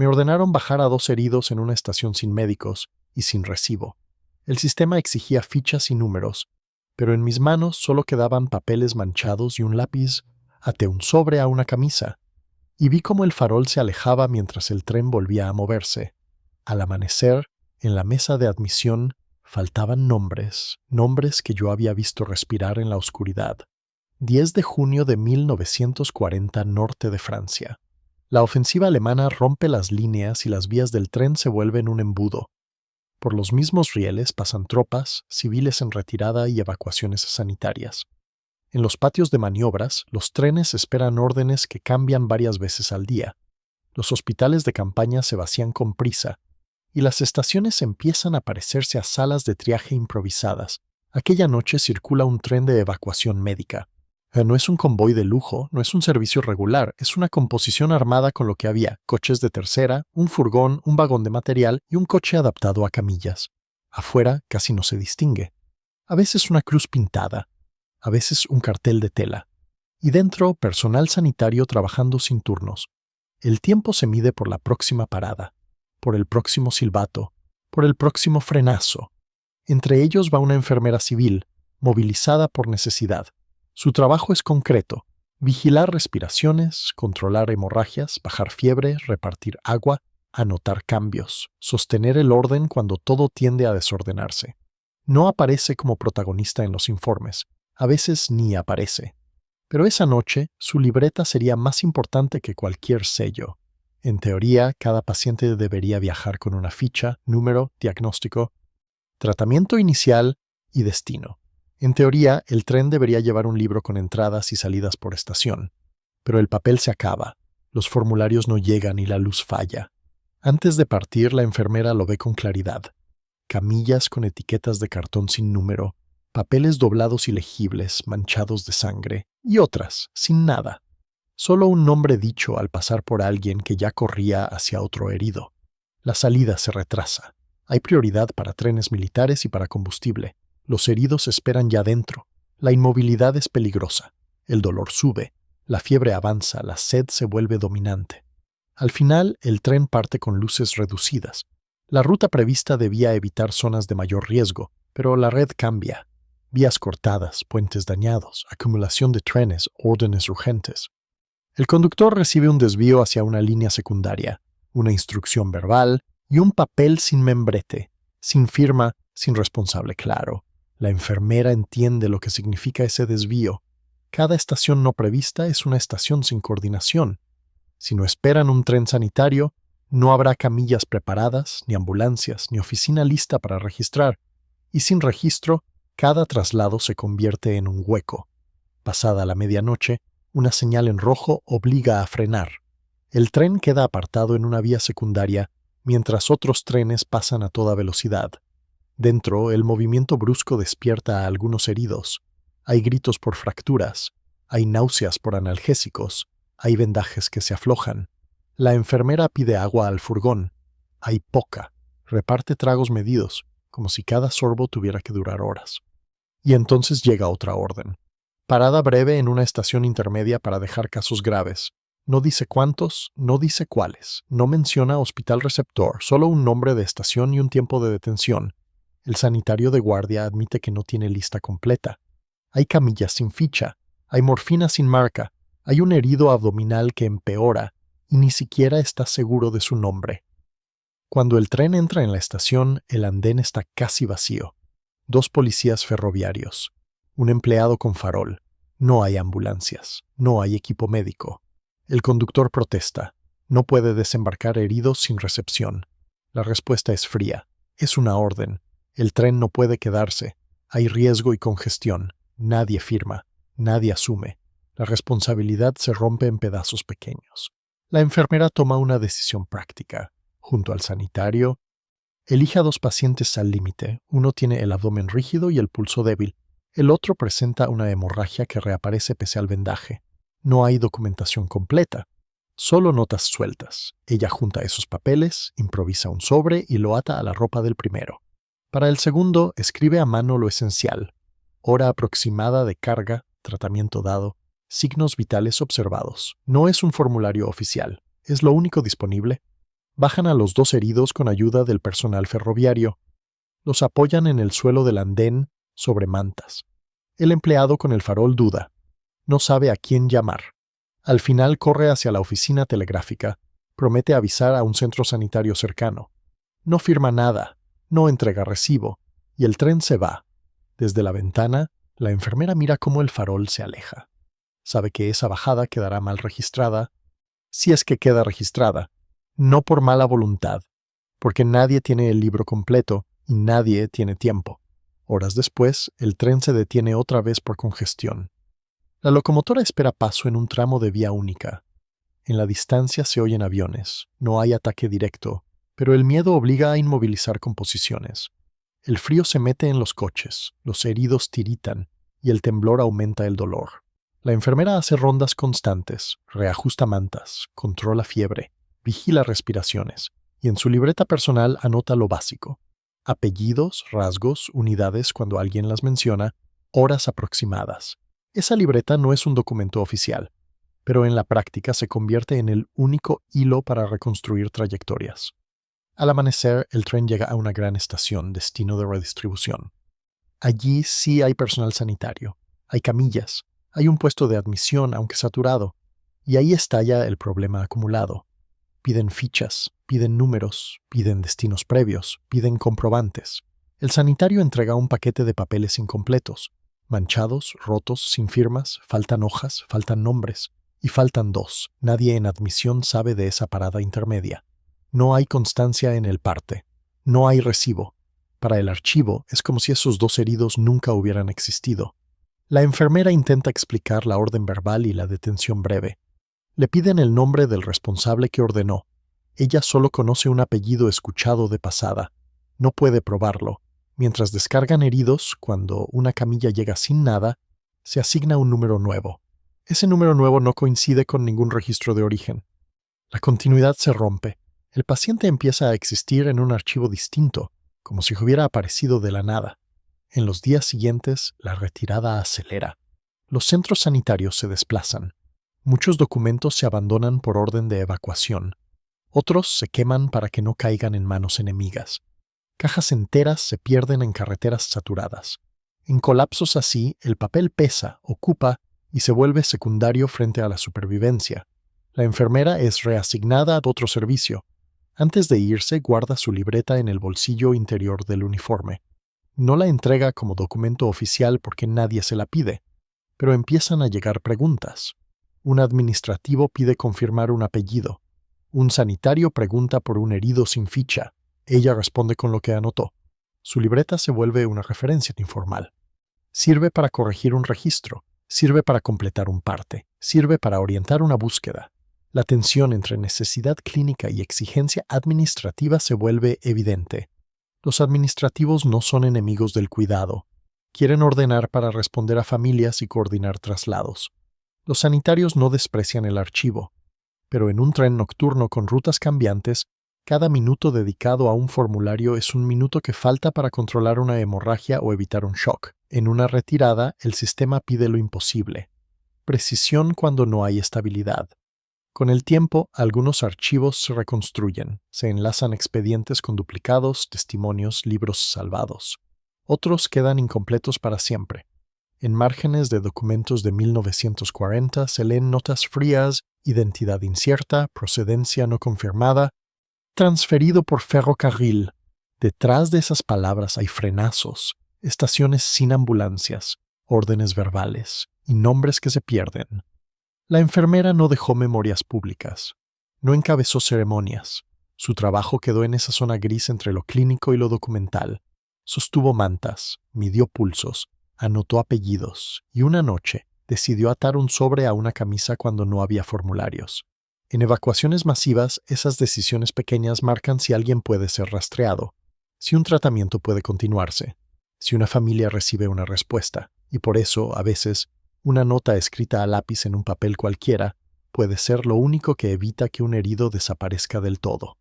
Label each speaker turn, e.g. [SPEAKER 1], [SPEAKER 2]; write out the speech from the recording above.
[SPEAKER 1] Me ordenaron bajar a 2 heridos en una estación sin médicos y sin recibo. El sistema exigía fichas y números, pero en mis manos solo quedaban papeles manchados y un lápiz. Até un sobre a una camisa, y vi cómo el farol se alejaba mientras el tren volvía a moverse. Al amanecer, en la mesa de admisión, faltaban nombres que yo había visto respirar en la oscuridad. 10 de junio de 1940, norte de Francia. La ofensiva alemana rompe las líneas y las vías del tren se vuelven un embudo. Por los mismos rieles pasan tropas, civiles en retirada y evacuaciones sanitarias. En los patios de maniobras, los trenes esperan órdenes que cambian varias veces al día. Los hospitales de campaña se vacían con prisa, y las estaciones empiezan a parecerse a salas de triaje improvisadas. Aquella noche circula un tren de evacuación médica. No es un convoy de lujo, no es un servicio regular, es una composición armada con lo que había: coches de tercera, un furgón, un vagón de material y un coche adaptado a camillas. Afuera casi no se distingue. A veces una cruz pintada, a veces un cartel de tela. Y dentro, personal sanitario trabajando sin turnos. El tiempo se mide por la próxima parada, por el próximo silbato, por el próximo frenazo. Entre ellos va una enfermera civil, movilizada por necesidad. Su trabajo es concreto: vigilar respiraciones, controlar hemorragias, bajar fiebre, repartir agua, anotar cambios, sostener el orden cuando todo tiende a desordenarse. No aparece como protagonista en los informes, a veces ni aparece. Pero esa noche, su libreta sería más importante que cualquier sello. En teoría, cada paciente debería viajar con una ficha, número, diagnóstico, tratamiento inicial y destino. En teoría, el tren debería llevar un libro con entradas y salidas por estación. Pero el papel se acaba, los formularios no llegan y la luz falla. Antes de partir, la enfermera lo ve con claridad. Camillas con etiquetas de cartón sin número, papeles doblados y legibles, manchados de sangre, y otras, sin nada. Solo un nombre dicho al pasar por alguien que ya corría hacia otro herido. La salida se retrasa. Hay prioridad para trenes militares y para combustible. Los heridos esperan ya dentro. La inmovilidad es peligrosa. El dolor sube. La fiebre avanza. La sed se vuelve dominante. Al final, el tren parte con luces reducidas. La ruta prevista debía evitar zonas de mayor riesgo, pero la red cambia. Vías cortadas, puentes dañados, acumulación de trenes, órdenes urgentes. El conductor recibe un desvío hacia una línea secundaria, una instrucción verbal y un papel sin membrete, sin firma, sin responsable claro. La enfermera entiende lo que significa ese desvío. Cada estación no prevista es una estación sin coordinación. Si no esperan un tren sanitario, no habrá camillas preparadas, ni ambulancias, ni oficina lista para registrar. Y sin registro, cada traslado se convierte en un hueco. Pasada la medianoche, una señal en rojo obliga a frenar. El tren queda apartado en una vía secundaria, mientras otros trenes pasan a toda velocidad. Dentro, el movimiento brusco despierta a algunos heridos. Hay gritos por fracturas, hay náuseas por analgésicos, hay vendajes que se aflojan. La enfermera pide agua al furgón. Hay poca. Reparte tragos medidos, como si cada sorbo tuviera que durar horas. Y entonces llega otra orden. Parada breve en una estación intermedia para dejar casos graves. No dice cuántos, no dice cuáles. No menciona hospital receptor, solo un nombre de estación y un tiempo de detención. El sanitario de guardia admite que no tiene lista completa. Hay camillas sin ficha, hay morfina sin marca, hay un herido abdominal que empeora y ni siquiera está seguro de su nombre. Cuando el tren entra en la estación, el andén está casi vacío. 2 policías ferroviarios, un empleado con farol. No hay ambulancias, no hay equipo médico. El conductor protesta. No puede desembarcar heridos sin recepción. La respuesta es fría. Es una orden. El tren no puede quedarse. Hay riesgo y congestión. Nadie firma. Nadie asume. La responsabilidad se rompe en pedazos pequeños. La enfermera toma una decisión práctica. Junto al sanitario, elige a 2 pacientes al límite. Uno tiene el abdomen rígido y el pulso débil. El otro presenta una hemorragia que reaparece pese al vendaje. No hay documentación completa. Solo notas sueltas. Ella junta esos papeles, improvisa un sobre y lo ata a la ropa del primero. Para el segundo, escribe a mano lo esencial: hora aproximada de carga, tratamiento dado, signos vitales observados. No es un formulario oficial, es lo único disponible. Bajan a los 2 heridos con ayuda del personal ferroviario. Los apoyan en el suelo del andén sobre mantas. El empleado con el farol duda. No sabe a quién llamar. Al final corre hacia la oficina telegráfica. Promete avisar a un centro sanitario cercano. No firma nada, no entrega recibo, y el tren se va. Desde la ventana, la enfermera mira cómo el farol se aleja. Sabe que esa bajada quedará mal registrada, si es que queda registrada, no por mala voluntad, porque nadie tiene el libro completo y nadie tiene tiempo. Horas después, el tren se detiene otra vez por congestión. La locomotora espera paso en un tramo de vía única. En la distancia se oyen aviones, no hay ataque directo, pero el miedo obliga a inmovilizar composiciones. El frío se mete en los coches, los heridos tiritan y el temblor aumenta el dolor. La enfermera hace rondas constantes, reajusta mantas, controla fiebre, vigila respiraciones y en su libreta personal anota lo básico: apellidos, rasgos, unidades cuando alguien las menciona, horas aproximadas. Esa libreta no es un documento oficial, pero en la práctica se convierte en el único hilo para reconstruir trayectorias. Al amanecer, el tren llega a una gran estación, destino de redistribución. Allí sí hay personal sanitario, hay camillas, hay un puesto de admisión, aunque saturado, y ahí estalla el problema acumulado. Piden fichas, piden números, piden destinos previos, piden comprobantes. El sanitario entrega un paquete de papeles incompletos, manchados, rotos, sin firmas, faltan hojas, faltan nombres, y faltan 2. Nadie en admisión sabe de esa parada intermedia. No hay constancia en el parte. No hay recibo. Para el archivo es como si esos 2 heridos nunca hubieran existido. La enfermera intenta explicar la orden verbal y la detención breve. Le piden el nombre del responsable que ordenó. Ella solo conoce un apellido escuchado de pasada. No puede probarlo. Mientras descargan heridos, cuando una camilla llega sin nada, se asigna un número nuevo. Ese número nuevo no coincide con ningún registro de origen. La continuidad se rompe. El paciente empieza a existir en un archivo distinto, como si hubiera aparecido de la nada. En los días siguientes, la retirada acelera. Los centros sanitarios se desplazan. Muchos documentos se abandonan por orden de evacuación. Otros se queman para que no caigan en manos enemigas. Cajas enteras se pierden en carreteras saturadas. En colapsos así, el papel pesa, ocupa y se vuelve secundario frente a la supervivencia. La enfermera es reasignada a otro servicio. Antes de irse, guarda su libreta en el bolsillo interior del uniforme. No la entrega como documento oficial porque nadie se la pide, pero empiezan a llegar preguntas. Un administrativo pide confirmar un apellido. Un sanitario pregunta por un herido sin ficha. Ella responde con lo que anotó. Su libreta se vuelve una referencia informal. Sirve para corregir un registro, sirve para completar un parte, sirve para orientar una búsqueda. La tensión entre necesidad clínica y exigencia administrativa se vuelve evidente. Los administrativos no son enemigos del cuidado. Quieren ordenar para responder a familias y coordinar traslados. Los sanitarios no desprecian el archivo, pero en un tren nocturno con rutas cambiantes, cada minuto dedicado a un formulario es un minuto que falta para controlar una hemorragia o evitar un shock. En una retirada, el sistema pide lo imposible: precisión cuando no hay estabilidad. Con el tiempo, algunos archivos se reconstruyen, se enlazan expedientes con duplicados, testimonios, libros salvados. Otros quedan incompletos para siempre. En márgenes de documentos de 1940 se leen notas frías, identidad incierta, procedencia no confirmada, transferido por ferrocarril. Detrás de esas palabras hay frenazos, estaciones sin ambulancias, órdenes verbales y nombres que se pierden. La enfermera no dejó memorias públicas, no encabezó ceremonias. Su trabajo quedó en esa zona gris entre lo clínico y lo documental. Sostuvo mantas, midió pulsos, anotó apellidos y una noche decidió atar un sobre a una camisa cuando no había formularios. En evacuaciones masivas, esas decisiones pequeñas marcan si alguien puede ser rastreado, si un tratamiento puede continuarse, si una familia recibe una respuesta, y por eso, a veces, una nota escrita a lápiz en un papel cualquiera puede ser lo único que evita que un herido desaparezca del todo.